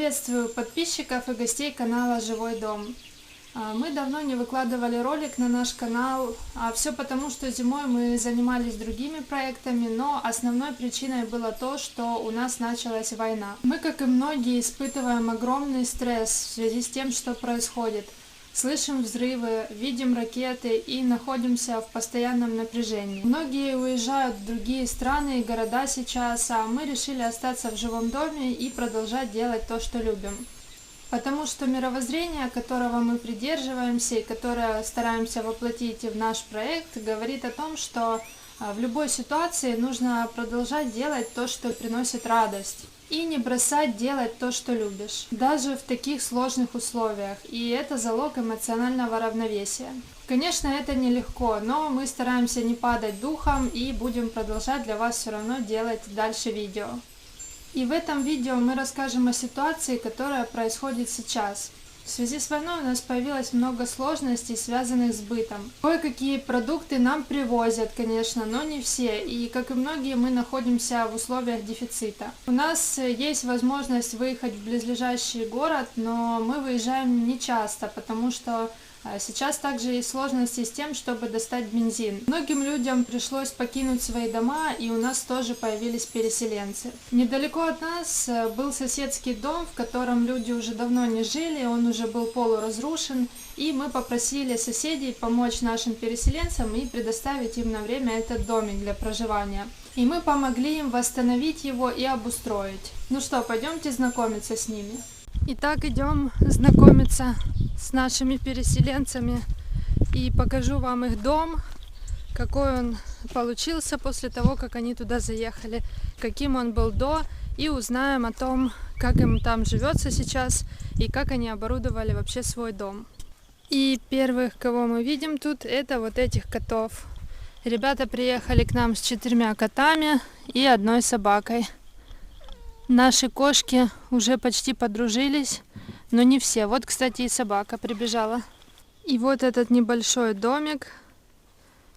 Приветствую подписчиков и гостей канала Живой Дом. Мы давно не выкладывали ролик на наш канал, а все потому, что зимой мы занимались другими проектами, но основной причиной было то, что у нас началась война. Мы, как и многие, испытываем огромный стресс в связи с тем, что происходит. Слышим взрывы, видим ракеты и находимся в постоянном напряжении. Многие уезжают в другие страны и города сейчас, а мы решили остаться в живом доме и продолжать делать то, что любим. Потому что мировоззрение, которого мы придерживаемся и которое стараемся воплотить в наш проект, говорит о том, что в любой ситуации нужно продолжать делать то, что приносит радость. И не бросать делать то, что любишь, даже в таких сложных условиях, и это залог эмоционального равновесия. Конечно, это нелегко, но мы стараемся не падать духом и будем продолжать для вас все равно делать дальше видео. И в этом видео мы расскажем о ситуации, которая происходит сейчас. В связи с войной у нас появилось много сложностей, связанных с бытом. Кое-какие продукты нам привозят, конечно, но не все. И, как и многие, мы находимся в условиях дефицита. У нас есть возможность выехать в близлежащий город, но мы выезжаем не часто, потому что сейчас также есть сложности с тем, чтобы достать бензин. Многим людям пришлось покинуть свои дома, и у нас тоже появились переселенцы. Недалеко от нас был соседский дом, в котором люди уже давно не жили, он уже был полуразрушен, и мы попросили соседей помочь нашим переселенцам и предоставить им на время этот домик для проживания. И мы помогли им восстановить его и обустроить. Ну что, пойдемте знакомиться с ними. Итак, идем знакомиться с нашими переселенцами и покажу вам их дом, какой он получился после того, как они туда заехали, каким он был до, и узнаем о том, как им там живется сейчас и как они оборудовали вообще свой дом. И первых, кого мы видим тут, это вот этих котов. Ребята приехали к нам с 4 котами и 1 собакой. Наши кошки уже почти подружились, но не все. Вот, кстати, и собака прибежала. И вот этот небольшой домик.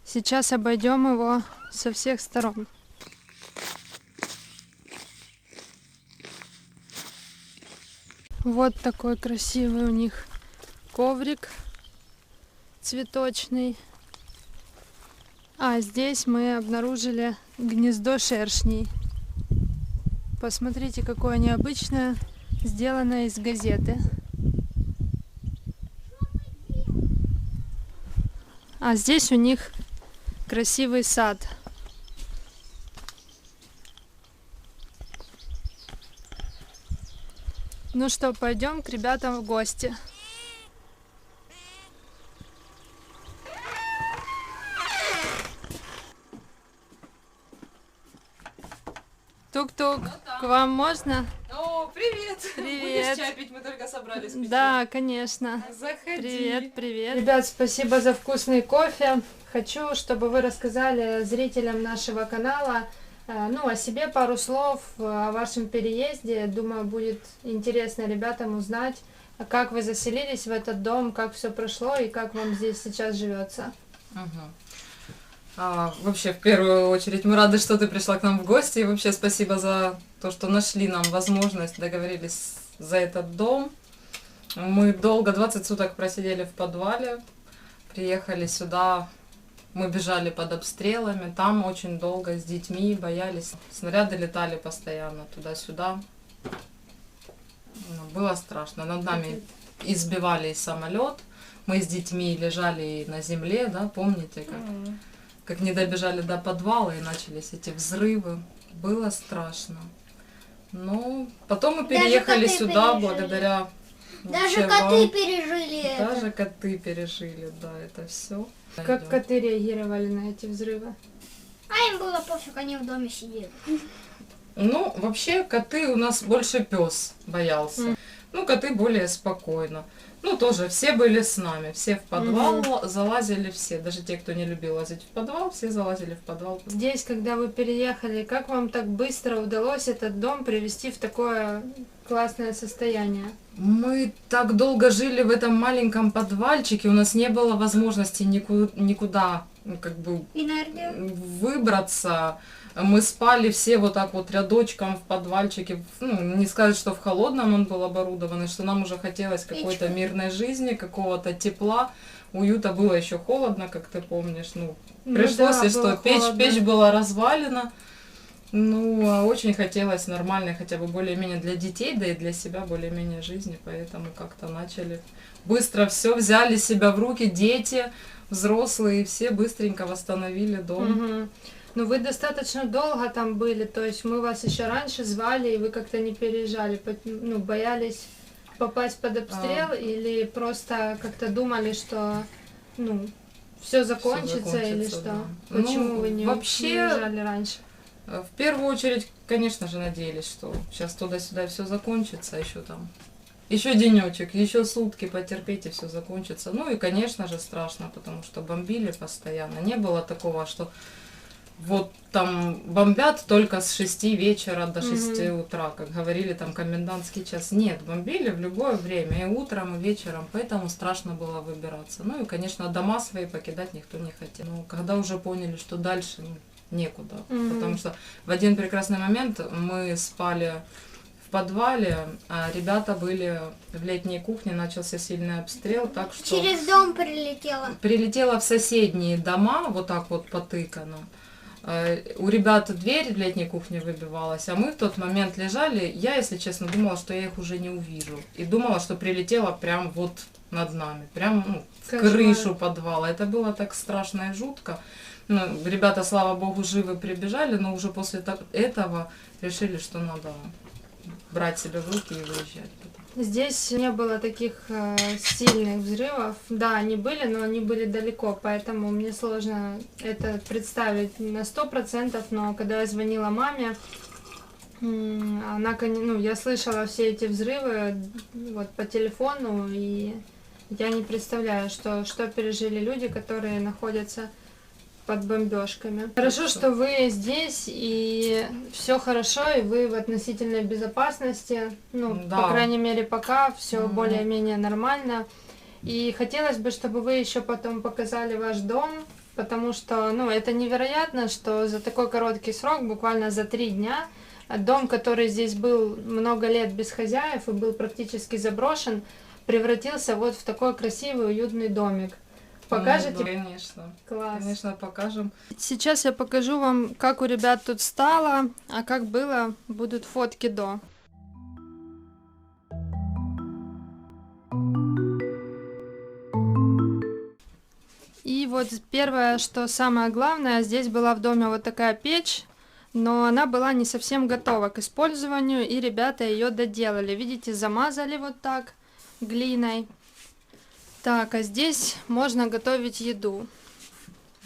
Сейчас обойдем его со всех сторон. Вот такой красивый у них коврик цветочный. А здесь мы обнаружили гнездо шершней. Посмотрите, какое необычное, сделанное из газеты. А здесь у них красивый сад. Ну что, пойдем к ребятам в гости. Тук-тук, к вам можно? О, привет! Привет! Будешь чай пить? Мы только собрались пить. Да, конечно. Заходи. Привет, привет. Ребят, спасибо за вкусный кофе. Хочу, чтобы вы рассказали зрителям нашего канала, о себе пару слов, о вашем переезде. Думаю, будет интересно ребятам узнать, как вы заселились в этот дом, как все прошло и как вам здесь сейчас живется. Вообще, в первую очередь, мы рады, что ты пришла к нам в гости. И вообще спасибо за то, что нашли нам возможность, договорились за этот дом. Мы долго, 20 суток просидели в подвале, приехали сюда, мы бежали под обстрелами, там очень долго с детьми боялись. Снаряды летали постоянно туда-сюда. Было страшно. Над нами избивали самолет. Мы с детьми лежали на земле, да, помните, как не добежали до подвала и начались эти взрывы. Было страшно. Но потом мы переехали сюда благодаря Даже коты пережили это. Даже коты пережили, да, это все. Как коты реагировали на эти взрывы? А им было пофиг, они в доме сидели. Ну, вообще, коты у нас больше пес боялся. Ну, коты более спокойно. Ну, тоже все были с нами, все в подвал залазили, все. Даже те, кто не любил лазить в подвал, все залазили в подвал. Здесь, когда вы переехали, как вам так быстро удалось этот дом привести в такое классное состояние? Мы так долго жили в этом маленьком подвальчике, у нас не было возможности никуда Энергию. выбраться. Мы спали все вот так вот рядочком в подвальчике. Ну, не сказать, что в холодном он был оборудован, и что нам уже хотелось какой-то мирной жизни, какого-то тепла, уюта. Было еще холодно, как ты помнишь. Ну, пришлось, да, и что печь была развалена. Ну, а очень хотелось нормальной, хотя бы более-менее для детей, да и для себя более-менее жизни, поэтому как-то начали быстро все, взяли себя в руки, дети, взрослые, все быстренько восстановили дом. Мгм. Ну, вы достаточно долго там были, то есть мы вас еще раньше звали, и вы как-то не переезжали, ну, боялись попасть под обстрел или просто как-то думали, что, ну, все закончится или что? Да. Почему Ну, вы не вообще, уезжали раньше? В первую очередь, конечно же, надеялись, что сейчас туда-сюда все закончится, еще там. Еще денечек, еще сутки потерпеть, и все закончится. Ну и, конечно же, страшно, потому что бомбили постоянно. Не было такого, что вот там бомбят только с 6 вечера до 6 утра, как говорили, там комендантский час. Нет, бомбили в любое время, и утром, и вечером, поэтому страшно было выбираться. Ну и, конечно, дома свои покидать никто не хотел. Но когда уже поняли, что дальше некуда, потому что в один прекрасный момент мы спали в подвале, а ребята были в летней кухне, начался сильный обстрел, так что... Через дом прилетела. Прилетела в соседние дома, вот так вот потыкано. У ребят дверь в летней кухне выбивалась, а мы в тот момент лежали. Я, если честно, думала, что я их уже не увижу. И думала, что прилетела прям вот над нами, прям в крышу подвала. Это было так страшно и жутко. Ну, ребята, слава богу, живы прибежали, но уже после этого решили, что надо брать себя в руки и выезжать. Здесь не было таких сильных взрывов. Да, они были, но они были далеко, поэтому мне сложно это представить на 100%, но когда я звонила маме, она, ну, я слышала все эти взрывы вот, по телефону, и я не представляю, что пережили люди, которые находятся под бомбежками. Хорошо, что вы здесь, и все хорошо, и вы в относительной безопасности. Ну, да. По крайней мере, пока все более-менее нормально. И хотелось бы, чтобы вы еще потом показали ваш дом, потому что, ну, это невероятно, что за такой короткий срок, буквально за 3 дня, дом, который здесь был много лет без хозяев и был практически заброшен, превратился вот в такой красивый, уютный домик. Покажете? Ну, да, конечно. Класс. Конечно, покажем. Сейчас я покажу вам, как у ребят тут стало, а как было, будут фотки до. И вот первое, что самое главное, здесь была в доме вот такая печь, но она была не совсем готова к использованию, и ребята ее доделали. Видите, замазали вот так глиной. Так, а здесь можно готовить еду.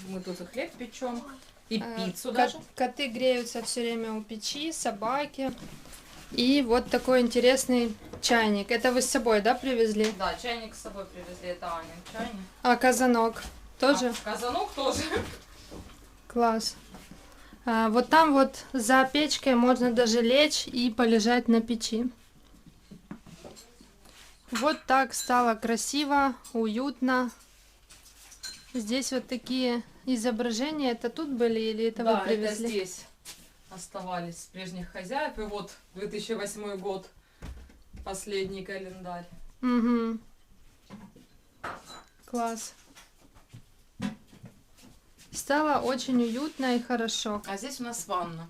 Мы тут и хлеб печем, и пиццу даже. Коты греются все время у печи, собаки. И вот такой интересный чайник. Это вы с собой, да, привезли? Да, чайник с собой привезли, это Аня чайник. А казанок тоже? Казанок тоже. Класс. Вот там вот за печкой можно даже лечь и полежать на печи. Вот так стало красиво, уютно. Здесь вот такие изображения. Это тут были или это вы привезли? Да, это здесь оставались с прежних хозяев. И вот 2008 год, последний календарь. Угу. Класс. Стало очень уютно и хорошо. А здесь у нас ванна.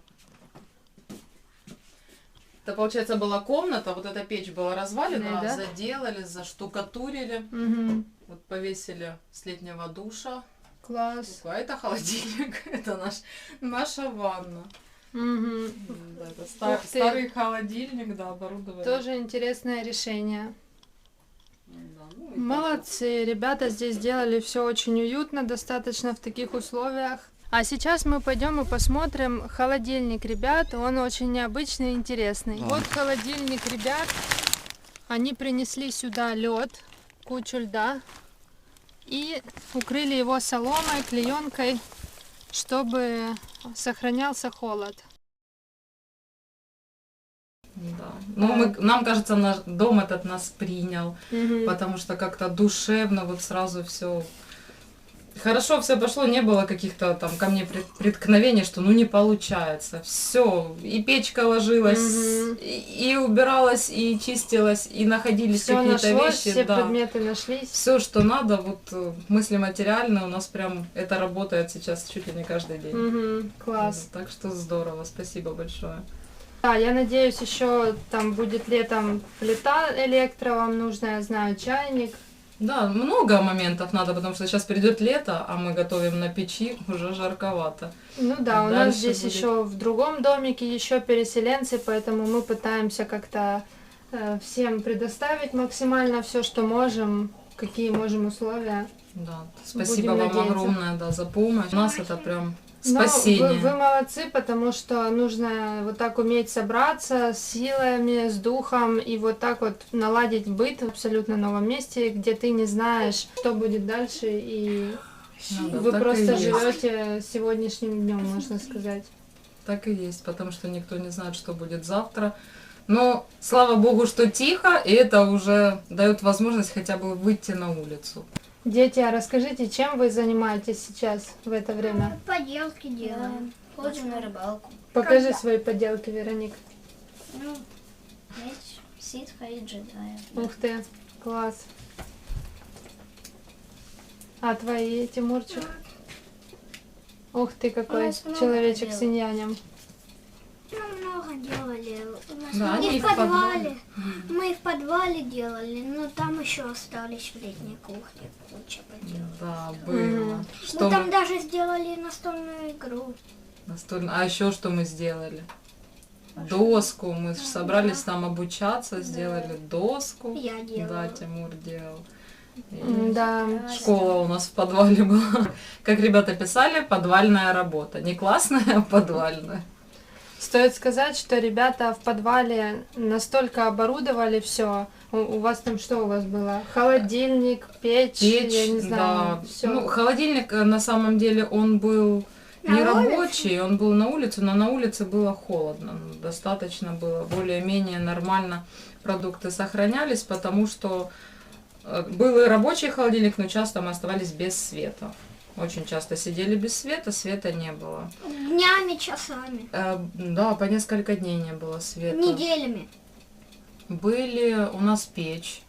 Это, получается, была комната, вот эта печь была развалена, да? Заделали, заштукатурили, вот повесили с летнего душа. Класс. А это холодильник, это наша ванна. Да, это старый холодильник, да, оборудование. Тоже интересное решение. Да, Молодцы, ребята здесь сделали все очень уютно, достаточно в таких условиях. А сейчас мы пойдем и посмотрим холодильник ребят, он очень необычный и интересный. Вот холодильник ребят, они принесли сюда лед, кучу льда, и укрыли его соломой, клеенкой, чтобы сохранялся холод. Да. Ну, нам кажется, наш дом этот нас принял, потому что как-то душевно, вот сразу все Хорошо все пошло, не было каких-то там ко мне преткновений, что ну не получается. Все, и печка ложилась, и убиралась, и чистилась, и находились Все какие-то нашлось, вещи. все Да. предметы нашлись. Все, что надо, вот мысли материальные, у нас прям это работает сейчас чуть ли не каждый день. Класс. Так что здорово, спасибо большое. Да, я надеюсь, еще там будет летом плита электро вам нужна, я знаю, чайник. Да, много моментов надо, потому что сейчас придет лето, а мы готовим на печи, уже жарковато. Ну да, у нас Дальше здесь будет. еще в другом домике еще переселенцы, поэтому мы пытаемся как-то всем предоставить максимально все, что можем, какие можем условия. Да, спасибо Будем вам надеяться. огромное, да, за помощь. У нас это прям Но спасение. вы молодцы, потому что нужно вот так уметь собраться с силами, с духом и вот так вот наладить быт в абсолютно новом месте, где ты не знаешь, что будет дальше, и Да, вы так и просто есть. живете сегодняшним днем, можно сказать. Так и есть, потому что никто не знает, что будет завтра. Но слава богу, что тихо, и это уже дает возможность хотя бы выйти на улицу. Дети, а расскажите, чем вы занимаетесь сейчас в это время? Поделки делаем. Ходим на рыбалку. Покажи Когда? свои поделки, Вероник. Ну, есть ситха и джедая. Ух ты, класс. А твои, Тимурчик? Ух ты, У какой нас много человечек с поделок. иньянем. Мы много делали. У нас Да, и они в в подвале. подвале. Мы и в подвале делали, но там еще остались в летней кухне куча поделок. Да, было. Мгм. Что Мы там мы даже сделали настольную игру. настольно... А еще что мы сделали? Доску. Мы ж собрались там обучаться, сделали доску. Я делала. Да, Тимур делал. И Да. школа у нас в подвале была. Как ребята писали, подвальная работа. Не классная, а подвальная. Стоит сказать, что ребята в подвале настолько оборудовали все. У вас там что у вас было? Холодильник, печь, Печь, я не знаю, да. все. Ну, холодильник, на самом деле, он был не На улице? рабочий, он был на улице, но на улице было холодно. Ну, достаточно было, более-менее нормально продукты сохранялись, потому что был и рабочий холодильник, но часто мы оставались без света. Очень часто сидели без света, света не было. Днями, часами, Да, по несколько дней не было света. неделями. Были у нас печь.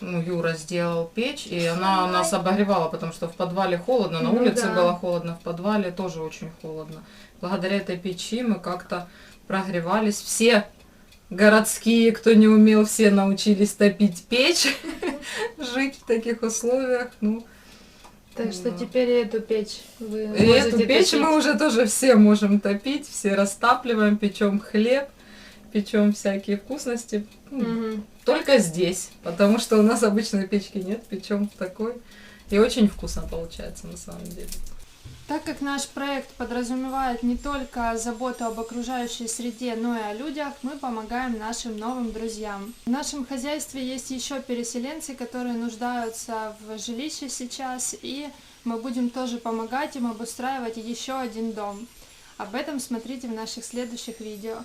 Ну, Юра сделал печь, и она нас обогревала, потому что в подвале холодно, на Ну улице да. было холодно, в подвале тоже очень холодно. Благодаря этой печи мы как-то прогревались. Все городские, кто не умел, все научились топить печь, жить в таких условиях. Ну, Так что да. теперь и эту печь вы и можете эту печь топить. мы уже тоже все можем топить, все растапливаем, печем хлеб, печем всякие вкусности. Мгм. Только здесь, потому что у нас обычной печки нет, печем такой. И очень вкусно получается на самом деле. Так как наш проект подразумевает не только заботу об окружающей среде, но и о людях, мы помогаем нашим новым друзьям. В нашем хозяйстве есть еще переселенцы, которые нуждаются в жилище сейчас, и мы будем тоже помогать им обустраивать еще один дом. Об этом смотрите в наших следующих видео.